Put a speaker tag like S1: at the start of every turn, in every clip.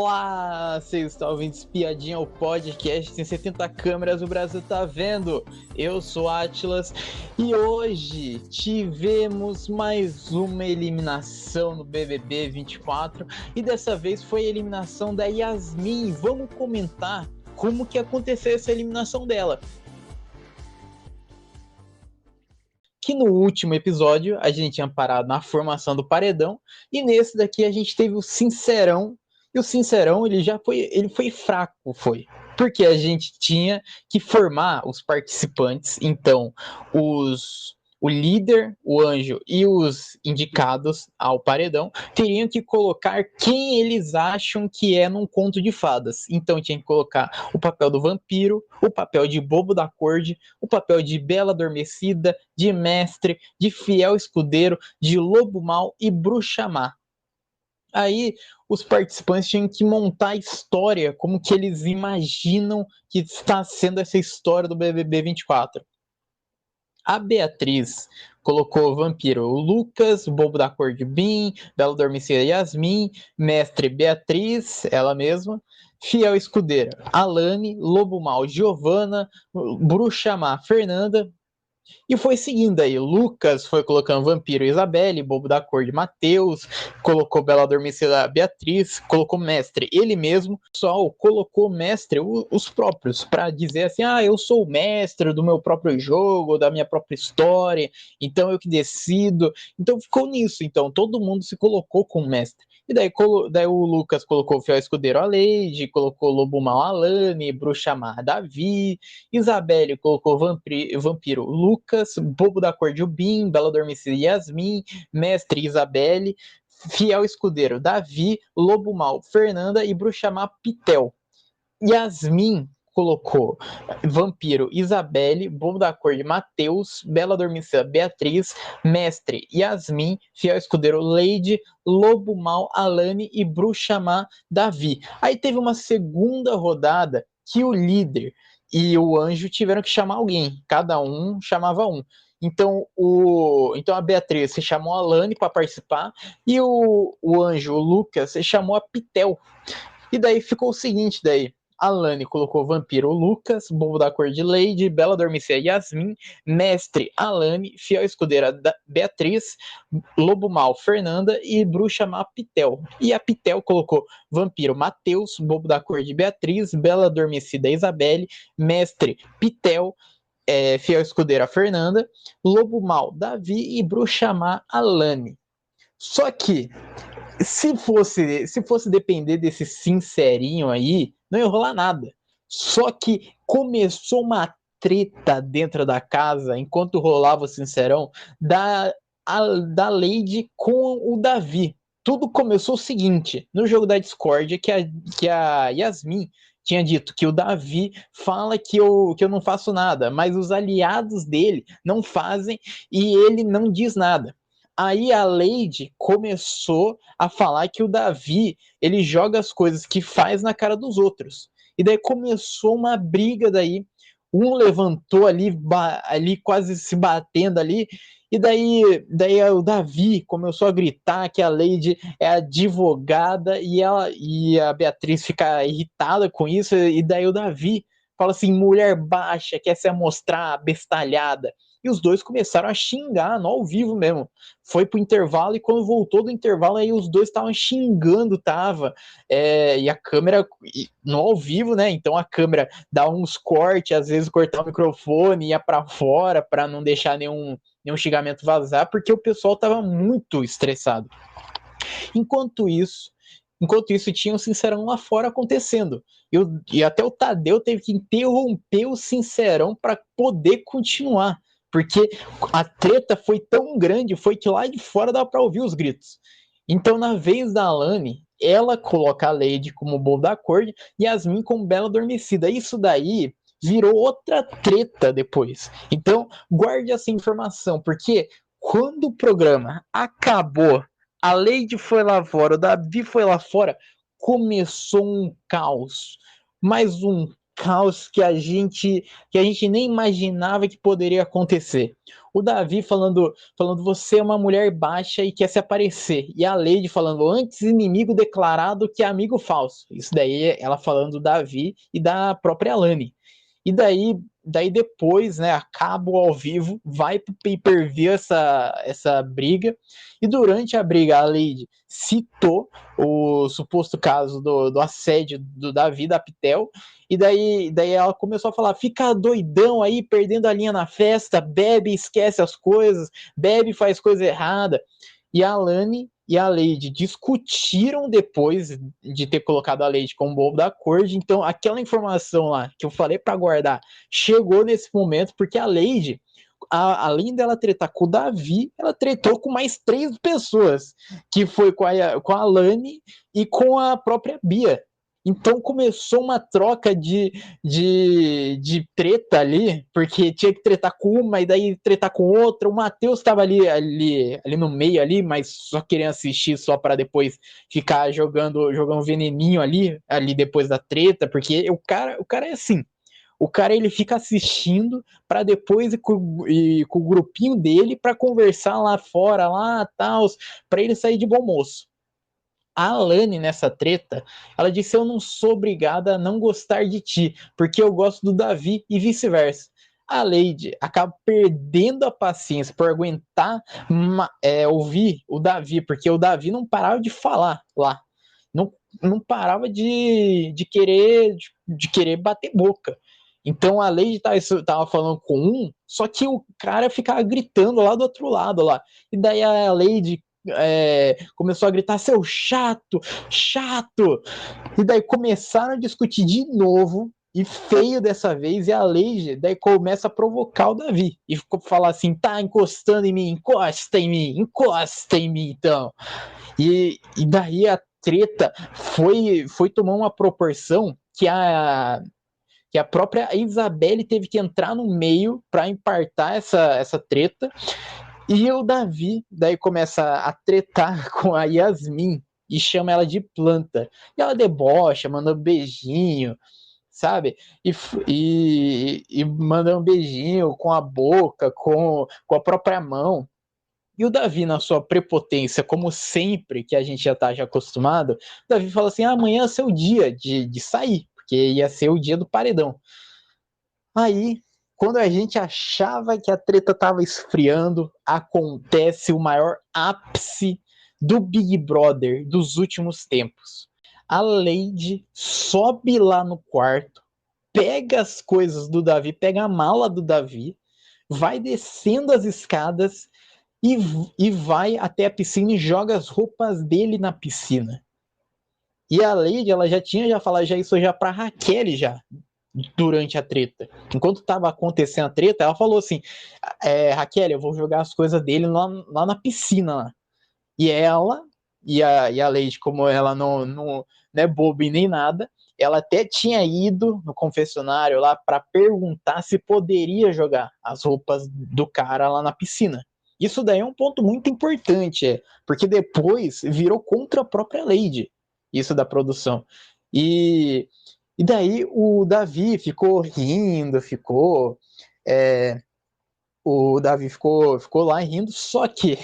S1: Olá, vocês estão ouvindo Espiadinha, o podcast, tem 70 câmeras, o Brasil tá vendo. Eu sou Atlas e hoje tivemos mais uma eliminação no BBB 24 e dessa vez foi a eliminação da Yasmin. Vamos comentar como que aconteceu essa eliminação dela. Que no último episódio a gente tinha parado na formação do paredão e nesse daqui a gente teve o Sincerão. E o Sincerão, ele foi fraco, porque a gente tinha que formar os participantes, então o líder, o anjo e os indicados ao paredão teriam que colocar quem eles acham que é num conto de fadas. Então tinha que colocar o papel do vampiro, o papel de bobo da corte, o papel de bela adormecida, de mestre, de fiel escudeiro, de lobo mau e bruxa má. Aí os participantes tinham que montar a história, como que eles imaginam que está sendo essa história do BBB 24. A Beatriz colocou o vampiro o Lucas, o bobo da cor de Bin, Bela Adormecida Yasmin, mestre Beatriz, ela mesma, fiel escudeira Alane, lobo mau Giovana, bruxa má Fernanda. E foi seguindo aí. Lucas foi colocando Vampiro Isabelle, Bobo da Cor de Matheus, colocou Bela Adormecida Beatriz, colocou Mestre ele mesmo. O pessoal colocou Mestre os próprios, para dizer assim: ah, eu sou o mestre do meu próprio jogo, da minha própria história, então eu que decido. Então ficou nisso. Então todo mundo se colocou como mestre. E daí o Lucas colocou o fiel escudeiro a Lady, colocou Lobo Mal Alane, Bruxa Má Davi, Isabelle colocou vampiro Lucas, bobo da cor de Ubim, Bela Adormecida Yasmin, mestre Isabelle, fiel escudeiro Davi, lobo mau Fernanda e bruxa má Pitel. Yasmin colocou vampiro Isabelle, bobo da cor de Matheus, Bela Adormecida Beatriz, mestre Yasmin, fiel escudeiro Lady, lobo mau Alane e bruxa má Davi. Aí teve uma segunda rodada que o líder e o anjo tiveram que chamar alguém, cada um chamava um. Então a Beatriz se chamou a Alane para participar e o anjo, o Lucas, se chamou a Pitel. E daí ficou o seguinte daí. Alane colocou vampiro Lucas, bobo da cor de Lady, Bela Adormecida Yasmin, mestre Alane, fiel escudeira Beatriz, lobo mau Fernanda e bruxa má Pitel. E a Pitel colocou vampiro Matheus, bobo da cor de Beatriz, Bela Adormecida Isabelle, mestre Pitel, fiel escudeira Fernanda, lobo mau Davi e bruxa má Alane. Só que se fosse depender desse sincerinho aí, não ia rolar nada. Só que começou uma treta dentro da casa, enquanto rolava o sincerão, da Lady com o Davi. Tudo começou o seguinte, no jogo da Discord, que a Yasmin tinha dito que o Davi fala que eu não faço nada, mas os aliados dele não fazem e ele não diz nada. Aí a Lady começou a falar que o Davi, ele joga as coisas que faz na cara dos outros. E daí começou uma briga daí. Um levantou ali quase se batendo ali. E daí o Davi começou a gritar que a Lady é advogada e a Beatriz fica irritada com isso. E daí o Davi fala assim, mulher baixa, quer se mostrar bestalhada. E os dois começaram a xingar no ao vivo mesmo. Foi pro intervalo e quando voltou do intervalo aí os dois estavam xingando, e a câmera no ao vivo, né? Então a câmera dá uns cortes, às vezes cortar o microfone, ia para fora para não deixar nenhum xingamento vazar, porque o pessoal tava muito estressado. Enquanto isso, tinha um Sincerão lá fora acontecendo. E até o Tadeu teve que interromper o Sincerão para poder continuar. Porque a treta foi tão grande, foi que lá de fora dava para ouvir os gritos. Então, na vez da Alane, ela coloca a Lady como bobo da corte e Yasmin como bela adormecida. Isso daí virou outra treta depois. Então, guarde essa informação, porque quando o programa acabou, a Lady foi lá fora, o Davi foi lá fora, começou um caos. Mais um caos que a gente nem imaginava que poderia acontecer. O Davi falando você é uma mulher baixa e quer se aparecer. E a Lady falando antes inimigo declarado que amigo falso. Isso daí ela falando do Davi e da própria Lani. E daí depois, né, acaba o ao vivo, vai pro pay-per-view essa briga, e durante a briga a Lady citou o suposto caso do assédio do Davi da Pitel, e daí ela começou a falar, fica doidão aí, perdendo a linha na festa, bebe, esquece as coisas, bebe, faz coisa errada. E a Lani e a Lady discutiram depois de ter colocado a Lady como bobo da corte. Então, aquela informação lá que eu falei para guardar chegou nesse momento, porque a Lady, além dela tretar com o Davi, ela tretou com mais 3 pessoas, que foi com a Lani e com a própria Bia. Então começou uma troca de treta ali, porque tinha que tretar com uma e daí tretar com outra. O Matheus estava ali no meio ali, mas só querendo assistir só para depois ficar jogando veneninho ali depois da treta, porque o cara é assim. O cara ele fica assistindo para depois ir com o grupinho dele para conversar lá fora, lá tal, para ele sair de bom moço. A Alane, nessa treta, ela disse: eu não sou obrigada a não gostar de ti, porque eu gosto do Davi e vice-versa. A Lady acaba perdendo a paciência por aguentar ouvir o Davi, porque o Davi não parava de falar lá. Não, não parava de querer bater boca. Então a Lady tava falando com um, só que o cara ficava gritando lá do outro lado lá. E daí a Lady começou a gritar, seu chato, chato. E daí começaram a discutir de novo, e feio dessa vez, e a Lady daí começa a provocar o Davi. E ficou falar assim, tá encostando em mim, encosta em mim, então. E daí a treta foi tomar uma proporção que a própria Isabelle teve que entrar no meio para impartar essa treta. E o Davi daí começa a tretar com a Yasmin e chama ela de planta. E ela debocha, manda um beijinho, sabe? E manda um beijinho com a boca, com a própria mão. E o Davi, na sua prepotência, como sempre, que a gente já está já acostumado, o Davi fala assim: amanhã é seu dia de sair, porque ia ser o dia do paredão. Aí, quando a gente achava que a treta estava esfriando, acontece o maior ápice do Big Brother dos últimos tempos. A Lady sobe lá no quarto, pega as coisas do Davi, pega a mala do Davi, vai descendo as escadas e vai até a piscina e joga as roupas dele na piscina. E a Lady, ela já tinha falado isso já pra Raquel já, durante a treta. Enquanto estava acontecendo a treta, ela falou assim: Raquel, eu vou jogar as coisas dele lá na piscina. Lá. E ela, e a Lady, como ela não é boba e nem nada, ela até tinha ido no confessionário lá para perguntar se poderia jogar as roupas do cara lá na piscina. Isso daí é um ponto muito importante, porque depois virou contra a própria Lady, isso da produção. E, e daí o Davi ficou rindo, o Davi ficou lá rindo, só que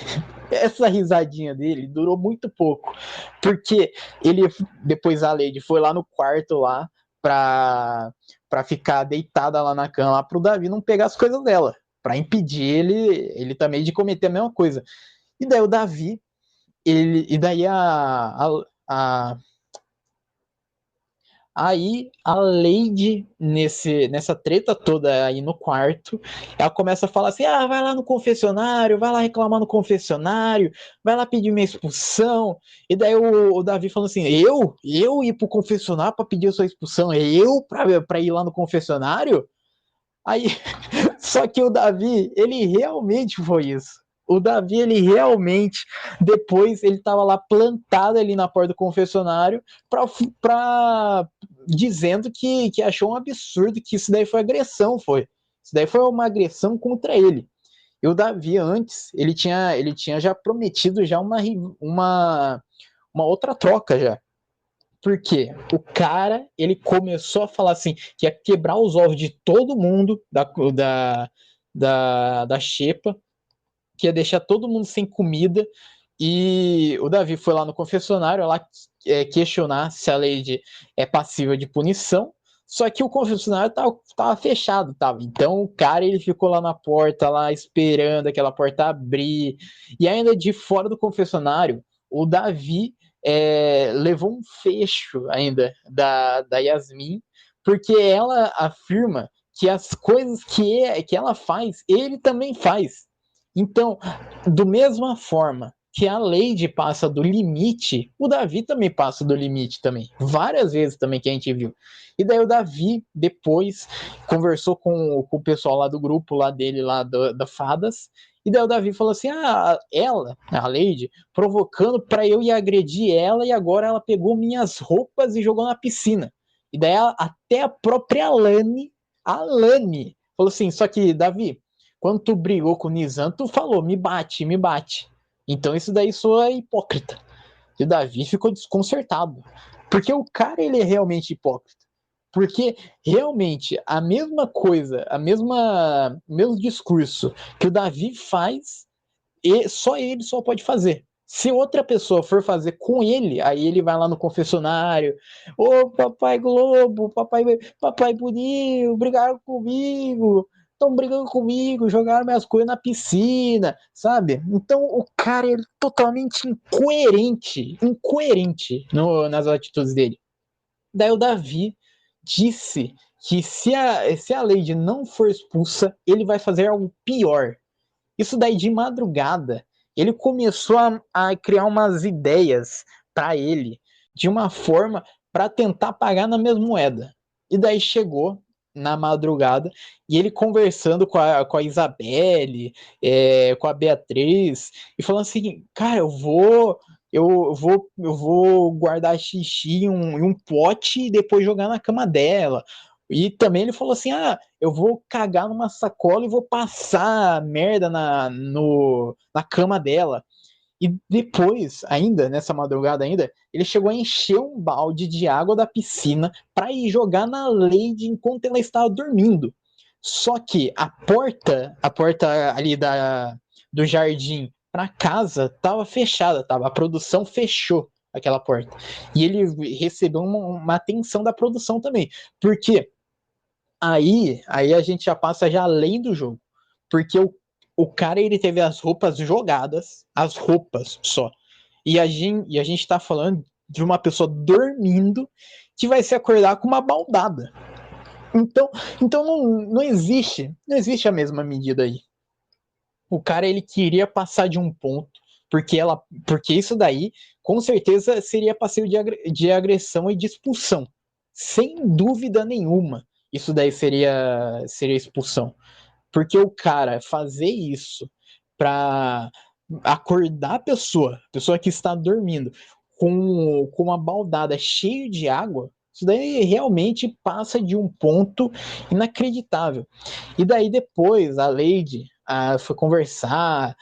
S1: essa risadinha dele durou muito pouco, porque ele, depois a Lady foi lá no quarto lá pra ficar deitada lá na cama, lá pro Davi não pegar as coisas dela, pra impedir ele também de cometer a mesma coisa. E daí o Davi, e daí a Aí a Lady, nessa treta toda aí no quarto, ela começa a falar assim: vai lá no confessionário, vai lá reclamar no confessionário, vai lá pedir minha expulsão. E daí o Davi falando assim: eu ir pro confessionário pra pedir a sua expulsão? Eu pra ir lá no confessionário? Aí, só que o Davi, ele realmente foi isso. O Davi, ele realmente, depois, ele tava lá plantado ali na porta do confessionário dizendo que achou um absurdo, que isso daí foi agressão, foi. Isso daí foi uma agressão contra ele. E o Davi, antes, ele tinha já prometido já uma outra troca já. Porque o cara, ele começou a falar assim, que ia quebrar os ovos de todo mundo da xepa, que ia deixar todo mundo sem comida. E o Davi foi lá no confessionário lá questionar se a Lady é passível de punição. Só que o confessionário tava fechado, tava. Então o cara ele ficou lá na porta, lá esperando aquela porta abrir. E ainda de fora do confessionário, o Davi levou um fecho ainda da Yasmin, porque ela afirma que as coisas que ela faz, ele também faz. Então, do mesma forma que a Lady passa do limite, o Davi também passa do limite também. Várias vezes também que a gente viu. E daí o Davi, depois, conversou com o pessoal lá do grupo lá dele, lá da Fadas, e daí o Davi falou assim, ela, a Lady, provocando para eu ir agredir ela, e agora ela pegou minhas roupas e jogou na piscina. E daí até a própria a Lani, falou assim, só que, Davi, quando tu brigou com o Nizam, tu falou, me bate, me bate. Então isso daí soa hipócrita. E o Davi ficou desconcertado. Porque o cara, ele é realmente hipócrita. Porque realmente a mesma coisa, o mesmo discurso que o Davi faz, só ele só pode fazer. Se outra pessoa for fazer com ele, aí ele vai lá no confessionário, ô papai Globo, papai Boninho, brigaram comigo, estão brigando comigo, jogaram minhas coisas na piscina, sabe? Então o cara é totalmente incoerente nas atitudes dele. Daí o Davi disse que se a Lady não for expulsa, ele vai fazer algo pior. Isso daí de madrugada, ele começou a criar umas ideias para ele, de uma forma para tentar pagar na mesma moeda. E daí chegou na madrugada e ele conversando com a Isabelle, com a Beatriz, e falando assim, cara, eu vou guardar xixi em um pote e depois jogar na cama dela. E também ele falou assim: eu vou cagar numa sacola e vou passar merda na cama dela. E depois, ainda, nessa madrugada ainda, ele chegou a encher um balde de água da piscina para ir jogar na Lady enquanto ela estava dormindo. Só que a porta ali do jardim para casa estava fechada, tava, a produção fechou aquela porta. E ele recebeu uma atenção da produção também. Porque aí a gente já passa já além do jogo. Porque o cara ele teve as roupas jogadas, as roupas só. E a gente tá falando de uma pessoa dormindo que vai se acordar com uma baldada. Então, então não existe a mesma medida aí. O cara ele queria passar de um ponto, porque isso daí com certeza seria passível de agressão e de expulsão. Sem dúvida nenhuma, isso daí seria expulsão. Porque o cara fazer isso para acordar a pessoa que está dormindo, com uma baldada cheia de água, isso daí realmente passa de um ponto inacreditável. E daí depois a Lady foi conversar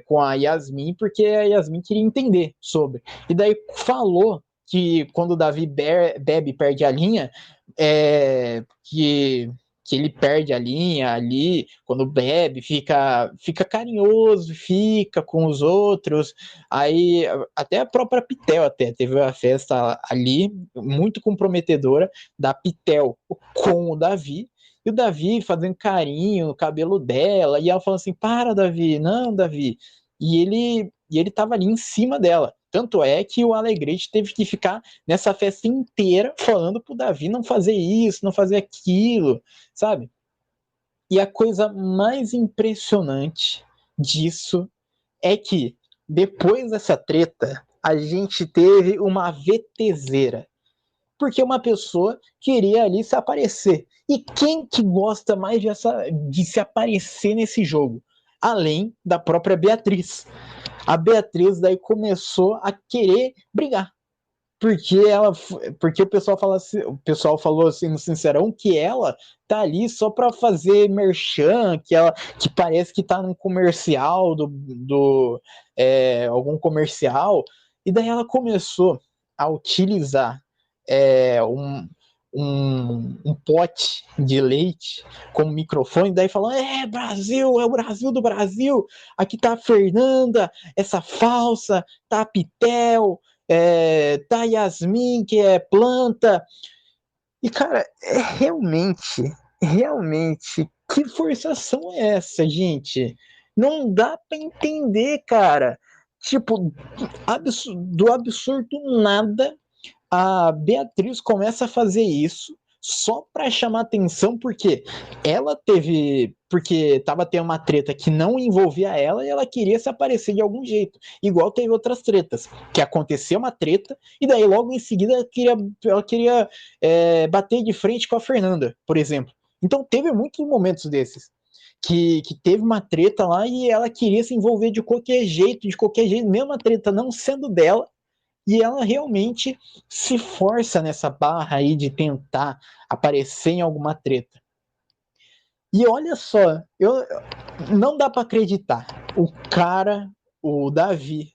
S1: com a Yasmin, porque a Yasmin queria entender sobre. E daí falou que quando o Davi bebe perde a linha, que ele perde a linha ali, quando bebe, fica carinhoso, fica com os outros. Aí até a própria Pitel até teve uma festa ali muito comprometedora da Pitel com o Davi. E o Davi fazendo carinho no cabelo dela, e ela falando assim: para, Davi, não, Davi. E ele tava ali em cima dela. Tanto é que o Alegrete teve que ficar nessa festa inteira falando pro Davi não fazer isso, não fazer aquilo, sabe? E a coisa mais impressionante disso é que depois dessa treta, a gente teve uma VTZera. Porque uma pessoa queria ali se aparecer. E quem que gosta mais de se aparecer nesse jogo? Além da própria Beatriz. A Beatriz daí começou a querer brigar. Porque o pessoal falou assim no Sincerão que ela tá ali só para fazer merchan, que parece que tá num comercial algum comercial, e daí ela começou a utilizar um pote de leite como microfone, daí falando, Brasil, é o Brasil do Brasil, aqui tá a Fernanda, essa falsa, tá a Pitel, tá a Yasmin, que é planta. E, cara, realmente, que forçação é essa, gente? Não dá pra entender, cara. Tipo, do absurdo nada, a Beatriz começa a fazer isso só para chamar atenção, porque porque tava tendo uma treta que não envolvia ela e ela queria se aparecer de algum jeito. Igual teve outras tretas, que aconteceu uma treta e daí logo em seguida ela queria bater de frente com a Fernanda, por exemplo. Então teve muitos momentos desses. Que teve uma treta lá e ela queria se envolver de qualquer jeito, mesmo a treta não sendo dela, e ela realmente se força nessa barra aí de tentar aparecer em alguma treta. E olha só, não dá para acreditar. O Davi,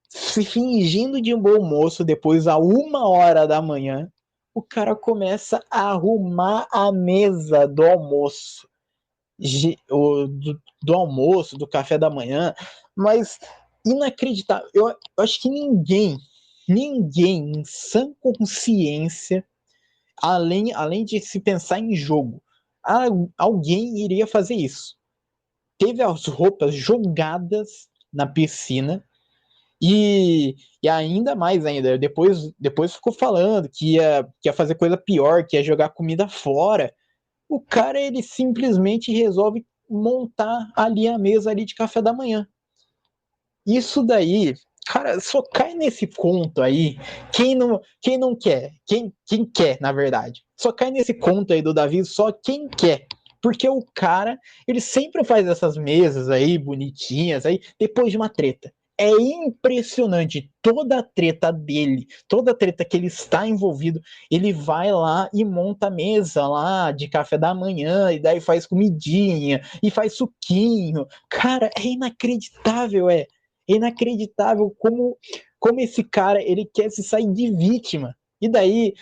S1: se fingindo de um bom moço, depois a 1h da manhã, o cara começa a arrumar a mesa do almoço. Do almoço, do café da manhã, mas inacreditável. Eu acho que ninguém em sã consciência, além de se pensar em jogo, alguém iria fazer isso. Teve as roupas jogadas na piscina e ainda mais ainda, depois ficou falando que ia fazer coisa pior, que ia jogar comida fora. O cara, ele simplesmente resolve montar ali a mesa ali de café da manhã. Isso daí, cara, só cai nesse conto aí quem não quer, quem quer, na verdade. Só cai nesse conto aí do Davi só quem quer. Porque o cara, ele sempre faz essas mesas aí, bonitinhas, aí, depois de uma treta. É impressionante toda a treta dele, toda a treta que ele está envolvido, ele vai lá e monta a mesa lá de café da manhã, e daí faz comidinha, e faz suquinho. Cara, é inacreditável, é inacreditável como esse cara, ele quer se sair de vítima. E daí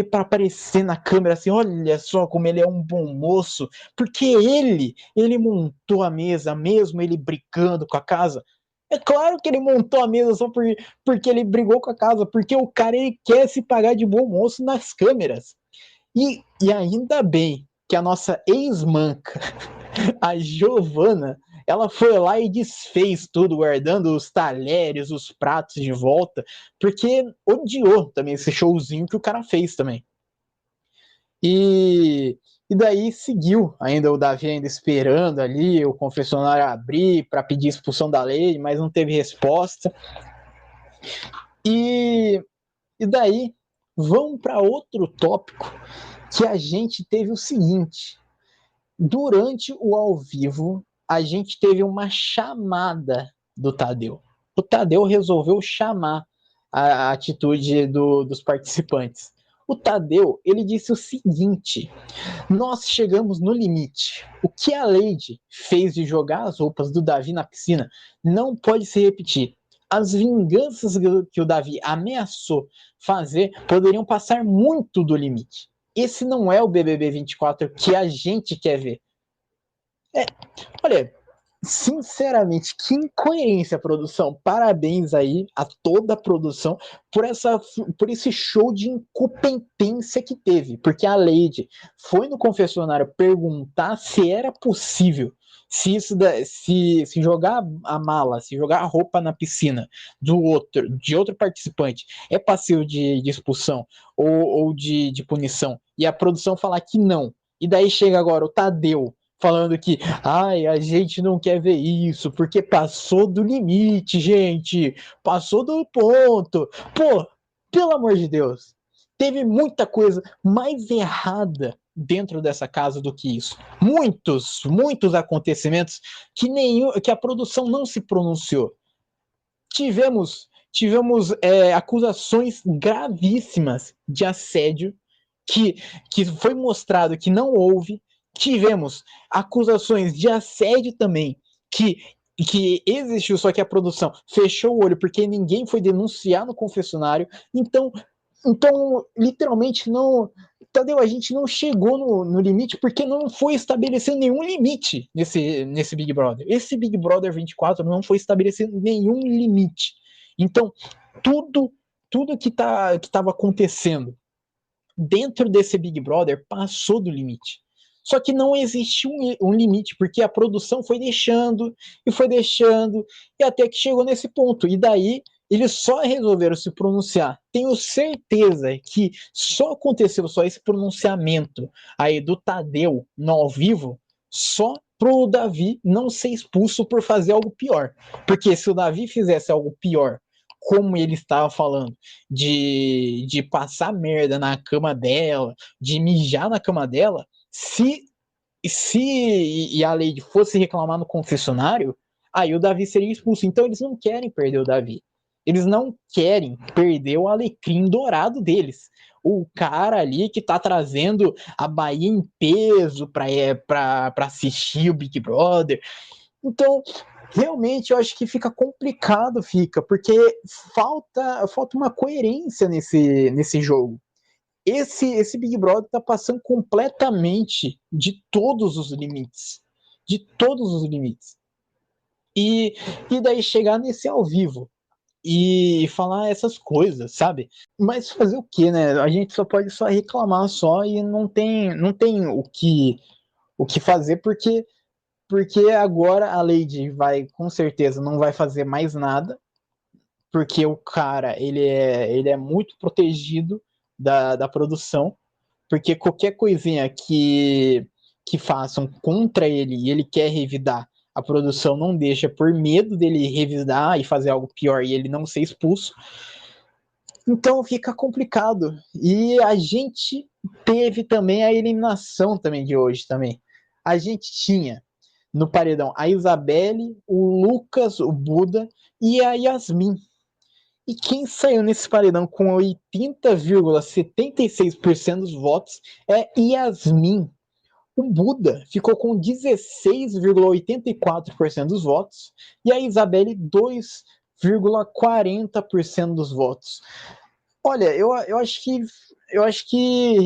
S1: para aparecer na câmera assim, olha só como ele é um bom moço, porque ele montou a mesa, mesmo ele brigando com a casa. É claro que ele montou a mesa só porque ele brigou com a casa, porque o cara, ele quer se pagar de bom moço nas câmeras. E ainda bem que a nossa ex-manca, a Giovana, ela foi lá e desfez tudo, guardando os talheres, os pratos de volta, porque odiou também esse showzinho que o cara fez também. E daí seguiu ainda o Davi ainda esperando ali o confessionário abrir para pedir expulsão da lei, mas não teve resposta. E daí vamos para outro tópico, que a gente teve o seguinte: durante o ao vivo, a gente teve uma chamada do Tadeu. O Tadeu resolveu chamar a atitude dos participantes. O Tadeu, ele disse o seguinte: nós chegamos no limite. O que a Lady fez de jogar as roupas do Davi na piscina não pode se repetir. As vinganças que o Davi ameaçou fazer poderiam passar muito do limite. Esse não é o BBB 24 que a gente quer ver. Olha, sinceramente, que incoerência, produção. Parabéns aí a toda a produção por esse show de incompetência que teve. Porque a Lady foi no confessionário perguntar se era possível, se jogar a mala, se jogar a roupa na piscina de outro participante é passível de expulsão ou de punição. E a produção falar que não. E daí chega agora o Tadeu falando que, a gente não quer ver isso, porque passou do limite, gente, passou do ponto. Pô, pelo amor de Deus, teve muita coisa mais errada dentro dessa casa do que isso. Muitos acontecimentos que a produção não se pronunciou. Tivemos acusações gravíssimas de assédio que foi mostrado que não houve. Tivemos acusações de assédio também, que existiu, só que a produção fechou o olho porque ninguém foi denunciar no confessionário. Então, Então, literalmente, não. Tadeu, a gente não chegou no limite porque não foi estabelecido nenhum limite nesse Big Brother. Esse Big Brother 24 não foi estabelecido nenhum limite. Então, tudo, tudo que estava acontecendo dentro desse Big Brother passou do limite. Só que não existe um limite, porque a produção foi deixando, e até que chegou nesse ponto. E daí eles só resolveram se pronunciar. Tenho certeza que só aconteceu só esse pronunciamento aí do Tadeu no ao vivo, só pro Davi não ser expulso por fazer algo pior. Porque se o Davi fizesse algo pior, como ele estava falando, de passar merda na cama dela, de mijar na cama dela, se a Lady fosse reclamar no confessionário, aí o Davi seria expulso. Então eles não querem perder o Davi. Eles não querem perder o alecrim dourado deles. O cara ali que tá trazendo a Bahia em peso pra assistir o Big Brother. Então, realmente, eu acho que fica complicado, porque falta uma coerência nesse jogo. Esse Big Brother tá passando completamente de todos os limites. De todos os limites. E, e daí chegar nesse ao vivo e falar essas coisas, sabe? Mas fazer o quê, né? A gente só pode só reclamar só e não tem o que fazer, porque agora a Lady vai, com certeza, não vai fazer mais nada, porque o cara, ele é muito protegido da produção, porque qualquer coisinha que façam contra ele e ele quer revidar, a produção não deixa por medo dele revidar e fazer algo pior e ele não ser expulso. Então fica complicado. E a gente teve também a eliminação também de hoje também. A gente tinha no paredão a Isabelle, o Lucas, o Buda e a Yasmin. E quem saiu nesse paredão com 80,76% dos votos é Yasmin. O Buda ficou com 16,84% dos votos e a Isabelle 2,40% dos votos. Olha, eu acho que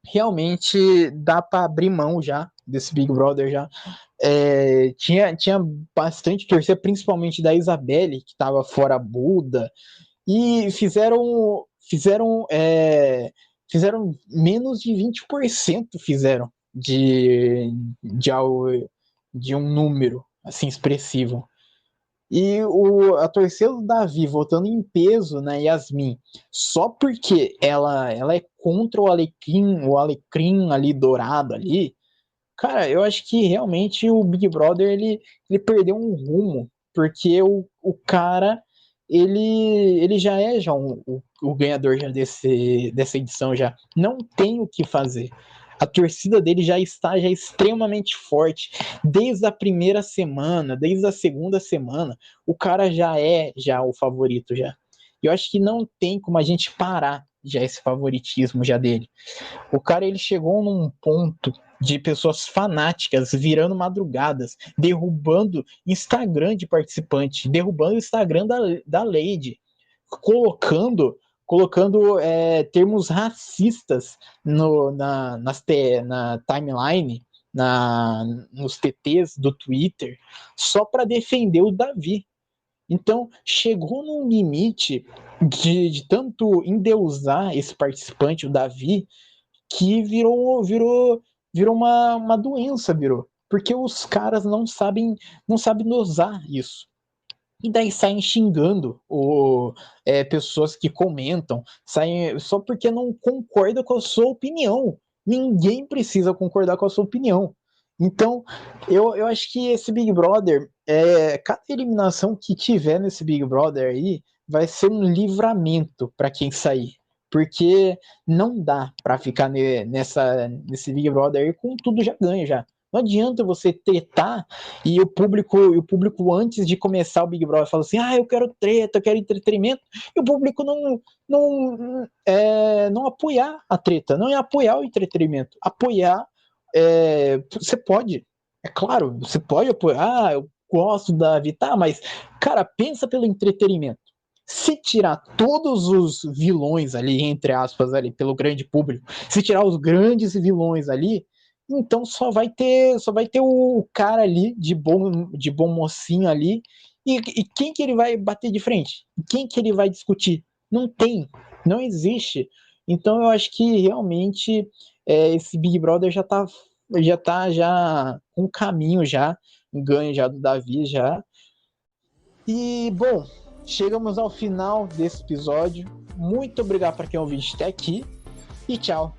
S1: realmente dá para abrir mão já desse Big Brother já. Tinha bastante torcida, principalmente da Isabelle, que estava fora Buda, e fizeram menos de 20% fizeram de um número assim expressivo. E a torcida do Davi votando em peso na Yasmin, só porque ela é contra o alecrim ali dourado ali, cara, eu acho que realmente o Big Brother ele perdeu um rumo, porque o cara ele já é o ganhador já dessa edição já. Não tem o que fazer. A torcida dele já está já extremamente forte. Desde a primeira semana, desde a segunda semana, o cara já o favorito já. E eu acho que não tem como a gente parar já esse favoritismo já dele. O cara ele chegou num ponto de pessoas fanáticas virando madrugadas, derrubando Instagram de participante, derrubando o Instagram da Lady, colocando termos racistas na timeline, nos TTs do Twitter, só para defender o Davi. Então, chegou num limite de tanto endeusar esse participante, o Davi, que virou uma doença, virou. Porque os caras não sabem dosar isso. E daí saem xingando pessoas que comentam, saem só porque não concordam com a sua opinião. Ninguém precisa concordar com a sua opinião. Então, eu acho que esse Big Brother, cada eliminação que tiver nesse Big Brother aí, vai ser um livramento para quem sair. Porque não dá para ficar nesse Big Brother aí com tudo já ganho já. Não adianta você tretar e o público antes de começar o Big Brother fala assim: eu quero treta, eu quero entretenimento, e o público não apoiar a treta, não é apoiar o entretenimento. Apoiar, você pode, é claro, você pode apoiar, eu gosto da Vittar, mas, cara, pensa pelo entretenimento. Se tirar todos os vilões ali, entre aspas, ali, pelo grande público, se tirar os grandes vilões ali, então só vai ter o cara ali de bom mocinho ali. E quem que ele vai bater de frente? Quem que ele vai discutir? Não tem, não existe. Então eu acho que realmente esse Big Brother já com um caminho já, um ganho já do Davi já. E bom, chegamos ao final desse episódio. Muito obrigado para quem ouviu até aqui e tchau.